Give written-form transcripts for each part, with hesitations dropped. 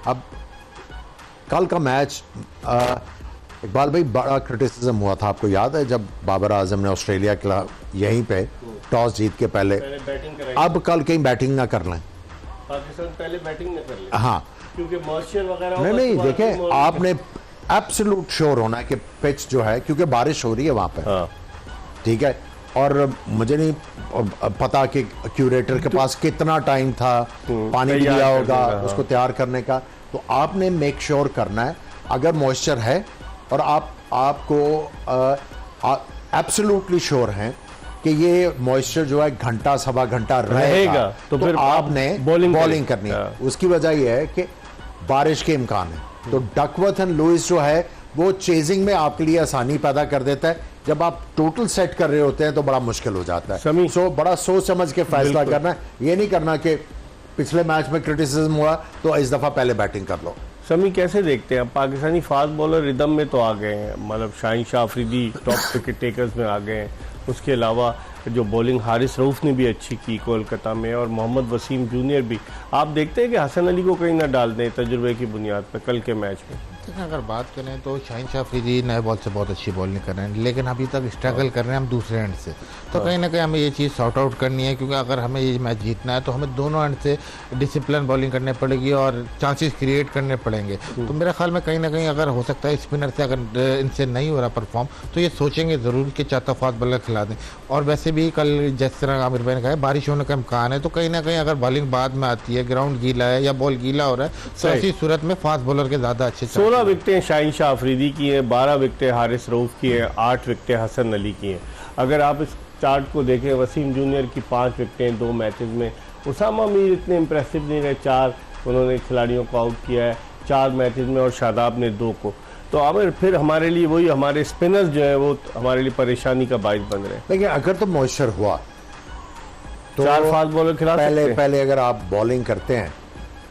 अब कल का मैच इकबाल भाई बड़ा क्रिटिसिज्म हुआ था, आपको याद है जब बाबर आजम ने ऑस्ट्रेलिया के खिलाफ यहीं पे टॉस जीत के पहले अब कल कहीं बैटिंग ना कर लें, पाकिस्तान पहले बैटिंग न कर ले। हाँ क्योंकि मॉइस्चर वगैरह नहीं देखें, आपने एब्सोल्यूट श्योर होना है कि पिच जो है, क्योंकि बारिश हो रही है वहां पे, ठीक है, और मुझे नहीं पता कि क्यूरेटर के पास कितना टाइम था पानी भी दिया होगा उसको तैयार करने का, तो आपने मेक श्योर करना है अगर मॉइस्चर है और आपको एब्सोल्युटली श्योर हैं कि ये मॉइस्चर जो है घंटा सवा घंटा रहेगा तो फिर आपने बॉलिंग करनी है। उसकी वजह यह है कि बारिश के इम्कान है, तो डकवर्थ एंड लुइस जो है वो चेजिंग में आपके लिए आसानी पैदा कर देता है। जब आप टोटल सेट कर रहे होते हैं तो बड़ा मुश्किल हो जाता है। सो बड़ा सोच समझ के फैसला करना है, ये नहीं करना कि पिछले मैच में क्रिटिसिज्म हुआ तो इस दफा पहले बैटिंग कर लो। समी कैसे देखते हैं पाकिस्तानी फास्ट बॉलर रिदम में तो आ गए हैं, मतलब Shaheen Shah Afridi top wicket takers में आ गए हैं, उसके अलावा जो बॉलिंग हारिस रऊफ ने भी अच्छी की कोलकाता में, और मोहम्मद वसीम जूनियर भी। आप देखते हैं कि हसन अली को कहीं ना डाल दें तजुर्बे की बुनियाद पर कल के मैच में? अगर बात करें तो शाहीन शाह अफरीदी नए बॉल से बहुत अच्छी बॉलिंग कर रहे हैं, लेकिन अभी तक स्ट्रगल कर रहे हैं हम दूसरे एंड से, तो कहीं ना कहीं हमें ये चीज़ सॉर्ट आउट करनी है, क्योंकि अगर हमें ये मैच जीतना है तो हमें दोनों एंड से डिसिप्लिन बॉलिंग करनी पड़ेगी और चांसेस क्रिएट करने पड़ेंगे। तो मेरे ख्याल में कहीं ना कहीं अगर हो सकता है स्पिनर से अगर इनसे नहीं हो रहा परफॉर्म तो ये सोचेंगे ज़रूर कि चाहता फास्ट बॉलर खिला दें। और वैसे भी कल जिस तरह आमिर भाई ने कहा बारिश होने का इम्कान है, तो कहीं ना कहीं अगर बॉलिंग बाद में आती है, ग्राउंड गीला है या बॉल गीला हो रहा है, तो ऐसी सूरत में फास्ट बॉलर के ज़्यादा अच्छे 16 विकेटें शाहीन शाह अफरीदी की हैं, 12 विकेटें हारिस रऊफ की हैं, 8 विकेटें हसन अली की हैं। अगर आप इस चार्ट को देखें, वसीम जूनियर की 5 विकेटें 2 मैचेस में, उसामा मीर इतने इंप्रेसिव नहीं रहे, 4 उन्होंने खिलाड़ियों को आउट किया है 4 मैचेस में, और शादाब ने 2 को। तो आमिर फिर हमारे लिए वही हमारे स्पिनर्स जो है वो हमारे लिए परेशानी का बाइस बन रहे हैं। लेकिन अगर तो मॉइस्चर हुआ तो 4 फास्ट बॉलर खिला पहले अगर आप बॉलिंग करते हैं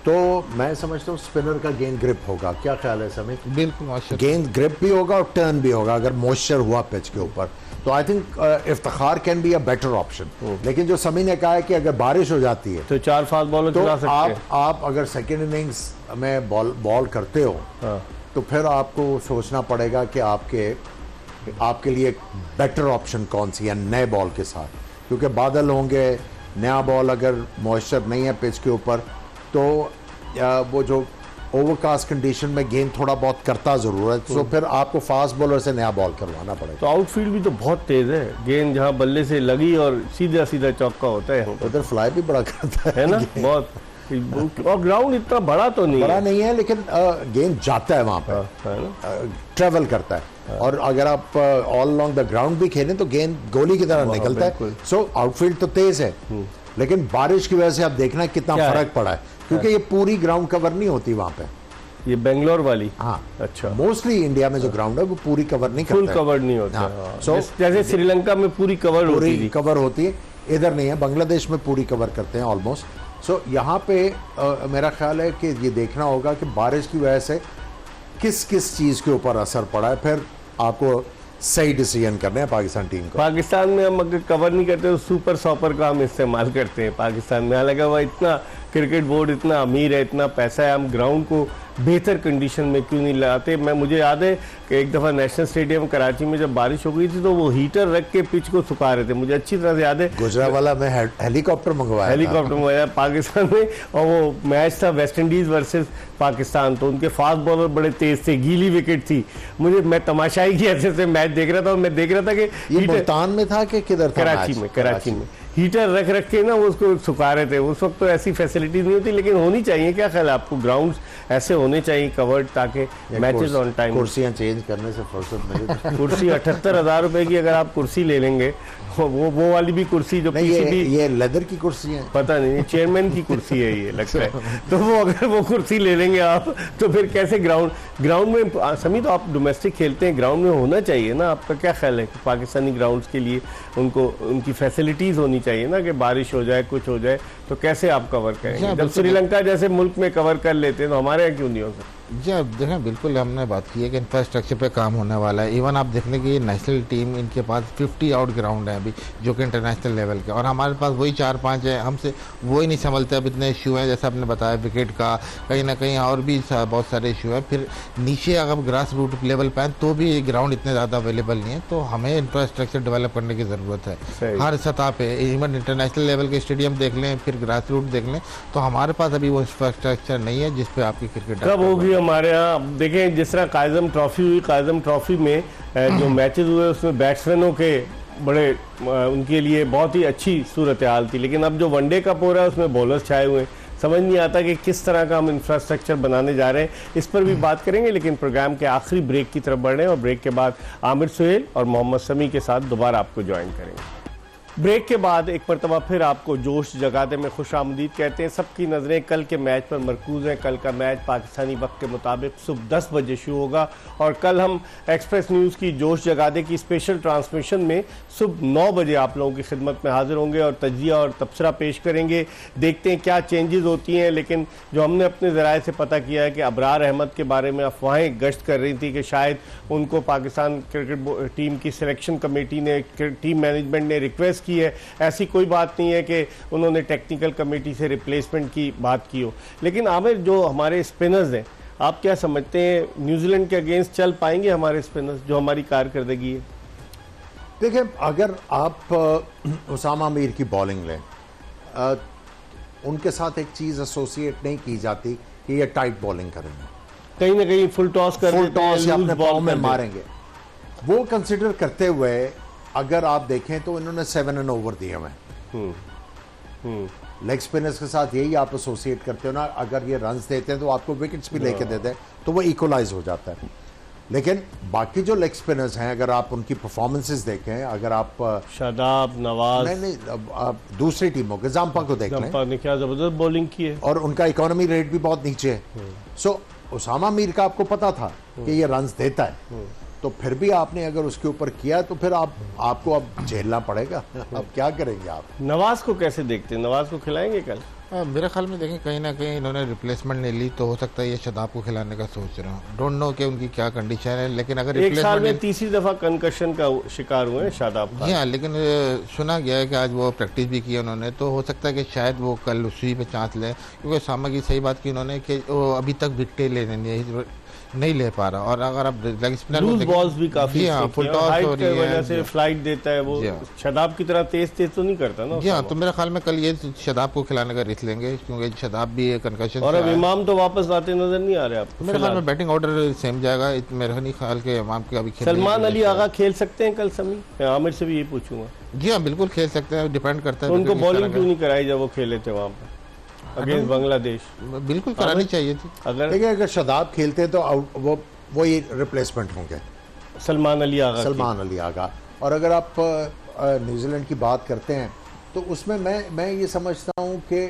तो मैं समझता हूँ स्पिनर का गेंद ग्रिप होगा। क्या ख्याल है समीर? बिल्कुल, गेंद ग्रिप भी होगा और टर्न भी होगा अगर मॉइस्चर हुआ पिच के ऊपर, तो I think Iftikhar can be a better option. लेकिन जो समी ने कहा है कि अगर बारिश हो जाती है तो 4 फास्ट बॉलर तो खिला सकते हैं। आप अगर सेकेंड इनिंग्स में बॉल करते हो तो फिर आपको सोचना पड़ेगा कि आपके लिए बेटर ऑप्शन कौन सी है नए बॉल के साथ, क्योंकि बादल होंगे, नया बॉल अगर मॉइस्चर नहीं है पिच के ऊपर तो वो जो ओवरकास्ट कंडीशन में गेंद थोड़ा बहुत करता जरूर है, तो फिर आपको फास्ट बॉलर से नया बॉल करवाना पड़ेगा। तो आउटफील्ड भी तो बहुत तेज है, गेंद जहां बल्ले से लगी और सीधा सीधा चौका होता है, उधर फ्लाई भी बड़ा करता है ना बहुत, और ग्राउंड इतना बड़ा तो नहीं बड़ा नहीं है, लेकिन गेंद जाता है वहां पर, ट्रेवल करता है, और अगर आप ऑल अलोंग द ग्राउंड भी खेलें तो गेंद गोली की तरह निकलता है। सो आउटफील्ड तो तेज है, लेकिन बारिश की वजह से आप देखना कितना फर्क पड़ा है, क्योंकि ये पूरी ग्राउंड कवर नहीं होती वहां पे। ये बेंगलोर वाली? हाँ, अच्छा। मोस्टली इंडिया में जो ग्राउंड है वो पूरी कवर नहीं करता, फुल कवर नहीं होता। हाँ। जैसे श्रीलंका में पूरी कवर होती है, इधर नहीं है, बांग्लादेश में पूरी कवर करते हैं ऑलमोस्ट। सो यहाँ पे मेरा ख्याल है कि ये देखना होगा कि बारिश की वजह से किस किस चीज़ के ऊपर असर पड़ा है, फिर आपको सही डिसीजन करने हैं पाकिस्तान टीम को। पाकिस्तान में हम अगर कवर नहीं करते तो सुपर सॉपर का हम इस्तेमाल करते हैं पाकिस्तान में। हालांकि वह इतना क्रिकेट बोर्ड इतना अमीर है, इतना पैसा है, हम ग्राउंड को बेहतर कंडीशन में क्यों नहीं लाते? मुझे याद है कि एक दफ़ा नेशनल स्टेडियम कराची में जब बारिश हो गई थी तो वो हीटर रख के पिच को सुखा रहे थे, मुझे अच्छी तरह से याद है। गुजरावाला में हेलीकॉप्टर मंगवाया पाकिस्तान में, और वो मैच था वेस्ट इंडीज़ वर्सेस पाकिस्तान, तो उनके फास्ट बॉलर बड़े तेज थे, गीली विकेट थी। मैं तमाशाई की ऐसे से मैच देख रहा था, और मैं देख रहा था कि ये मुल्तान में था कि किधर था? कराची में हीटर रख के ना वो उसको सुखा रहे थे। उस वक्त तो ऐसी फैसिलिटी नहीं होती, लेकिन होनी चाहिए। क्या ख्याल है आपको? ग्राउंड्स ऐसे होने चाहिए कवर्ड, ताकि मैचेस ऑन टाइम। कुर्सियां चेंज करने से फुर्सत मिले। कुर्सी 78,000 रुपए की अगर आप कुर्सी ले लेंगे, वो वाली भी कुर्सी जो ये लेदर की कुर्सी है, पता नहीं, चेयरमैन की कुर्सी है ये लगता है। तो वो अगर वो कुर्सी ले लेंगे आप तो फिर कैसे ग्राउंड में समी? तो आप डोमेस्टिक खेलते हैं, ग्राउंड में होना चाहिए ना। आपका क्या ख्याल है कि पाकिस्तानी ग्राउंड्स के लिए उनकी फैसिलिटीज़ होनी चाहिए ना, कि बारिश हो जाए कुछ हो जाए तो कैसे आप कवर करेंगे? जब श्रीलंका जैसे मुल्क में कवर कर लेते हैं तो हमारे यहाँ क्यों नहीं हो सकता? जी आप देखें, बिल्कुल हमने बात की है कि इंफ्रास्ट्रक्चर पे काम होने वाला है। इवन आप देखने की नेशनल टीम, इनके पास 50 आउट ग्राउंड है अभी, जो कि इंटरनेशनल लेवल के, और हमारे पास वही 4-5 है। हमसे वो ही नहीं संभलते। अब इतने इशू हैं, जैसे आपने बताया विकेट का, कहीं ना कहीं और भी बहुत सारे इशू हैं। फिर नीचे अगर ग्रास रूट लेवल पे हैं तो भी ग्राउंड इतने ज़्यादा अवेलेबल नहीं है। तो हमें इंफ्रास्ट्रक्चर डेवलप करने की ज़रूरत है हर सतह पे। इवन इंटरनेशनल लेवल के स्टेडियम देख लें, फिर ग्रास रूट देख लें, तो हमारे पास अभी वो इंफ्रास्ट्रक्चर नहीं है जिसपे आपकी क्रिकेट कब होगी हमारे यहाँ। अब देखें जिस तरह कायजम ट्रॉफी हुई, कायजम ट्रॉफी में जो मैचेस हुए उसमें बैट्समैनों के बड़े उनके लिए बहुत ही अच्छी सूरत हाल थी, लेकिन अब जो वनडे कप हो रहा है उसमें बॉलर्स छाए हुए हैं। समझ नहीं आता कि किस तरह का हम इंफ्रास्ट्रक्चर बनाने जा रहे हैं, इस पर भी बात करेंगे। लेकिन प्रोग्राम के आखिरी ब्रेक की तरफ बढ़ रहे हैं और ब्रेक के बाद आमिर सुहेल और मोहम्मद शमी के साथ दोबारा आपको ज्वाइन करेंगे। ब्रेक के बाद एक मरतबा फिर आपको जोश जगाते में खुशामदीद कहते हैं। सबकी नज़रें कल के मैच पर मरकूज़ हैं। कल का मैच पाकिस्तानी वक्त के मुताबिक सुबह 10 बजे शुरू होगा और कल हम एक्सप्रेस न्यूज़ की जोश जगाते की स्पेशल ट्रांसमिशन में सुबह 9 बजे आप लोगों की खिदमत में हाजिर होंगे और तजिया और तबसरा पेश करेंगे। देखते हैं क्या चेंजेस होती हैं। लेकिन जो हमने अपने ज़राए से पता किया है कि अबरार अहमद के बारे में अफवाहें गश्त कर रही थी कि शायद उनको पाकिस्तान क्रिकेट टीम की सिलेक्शन कमेटी ने, टीम मैनेजमेंट ने रिक्वेस्ट की है। ऐसी कोई बात नहीं है कि उन्होंने टेक्निकल कमेटी से रिप्लेसमेंट की बात की हो। लेकिन आमिर, जो हमारे स्पिनर्स हैं, आप क्या समझते हैं न्यूजीलैंड के अगेंस्ट चल पाएंगे हमारे स्पिनर्स, जो हमारी कारकर्दगी है? देखिए, अगर आप उसामा मीर की बॉलिंग लें, उनके साथ एक चीज़ एसोसिएट नहीं की जाती कि ये टाइट बॉलिंग करेंगे, कहीं ना कहीं फुल टॉस या अपने बॉल में मारेंगे। वो कंसिडर करते हुए अगर आप देखें तो इन्होंने 7 रन ओवर दिए हुए। लेग स्पिनर्स के साथ यही आप एसोसिएट करते हो ना, अगर ये रन्स देते हैं तो आपको विकेट्स भी लेके देते हैं, तो वो इक्वलाइज हो जाता है। लेकिन बाकी जो लेग स्पिनर्स हैं, अगर आप उनकी परफॉर्मेंसेस देखें, अगर आप शादाब, नवाज, नहीं आप दूसरी टीमों के जाम्पा को देख लें, जाम्पा ने क्या जबरदस्त बॉलिंग की है और उनका इकोनॉमी रेट भी बहुत नीचे है। सो उसामा मीर का आपको पता था कि ये रन्स देता है, तो फिर भी आपने अगर उसके ऊपर किया तो फिर आपको अब झेलना पड़ेगा। अब क्या करेंगे आप? नवाज को कैसे देखते हैं? नवाज को खिलाएंगे कल? मेरे ख्याल में देखें, कहीं ना कहीं इन्होंने रिप्लेसमेंट नहीं ली, तो हो सकता है ये शदाब को खिलाने का सोच रहे हो। डोंट नो कि उनकी क्या कंडीशन है, लेकिन अगर एक साल में तीसरी दफा कंकशन का शिकार हुए हैं शादाब। जी हाँ, लेकिन सुना गया है कि आज वो प्रैक्टिस भी की उन्होंने, तो हो सकता है कि शायद वो कल उसी पे चांस लें, क्योंकि सामा की सही बात की उन्होंने कि वो अभी तक विकेट लेने नहीं ले पा रहा। और अगर आप लेग स्पिनर लूज बॉल्स भी काफी फुल टॉस हो रही है, वजह से फ्लाइट देता है, वो शदाब की तरह तेज तो नहीं करता ना। जी हाँ, तो मेरे ख्याल में कल ये शदाब को खिलाने का रिस्क लेंगे, क्योंकि शदाब भी कंकशन। और अब इमाम तो वापस आते नजर नहीं आ रहे आपको? मेरे ख्याल में बैटिंग ऑर्डर सेम जाएगा। मेरे नहीं ख्याल के इमाम के अभी सलमान अली आगा खेल सकते हैं कल? समी, मैं आमिर से भी ये पूछूंगा। जी हाँ, बिल्कुल खेल सकते हैं, डिपेंड करता है। उनको बॉलिंग क्यों नहीं कराई जब वो खेले थे वहाँ पर अगेंस्ट बांग्लादेश? बिल्कुल करानी चाहिए थी। अगर शदाब खेलते तो वो ही रिप्लेसमेंट होंगे, सलमान अली आगा। और अगर आप न्यूजीलैंड की बात करते हैं तो उसमें मैं ये समझता हूँ कि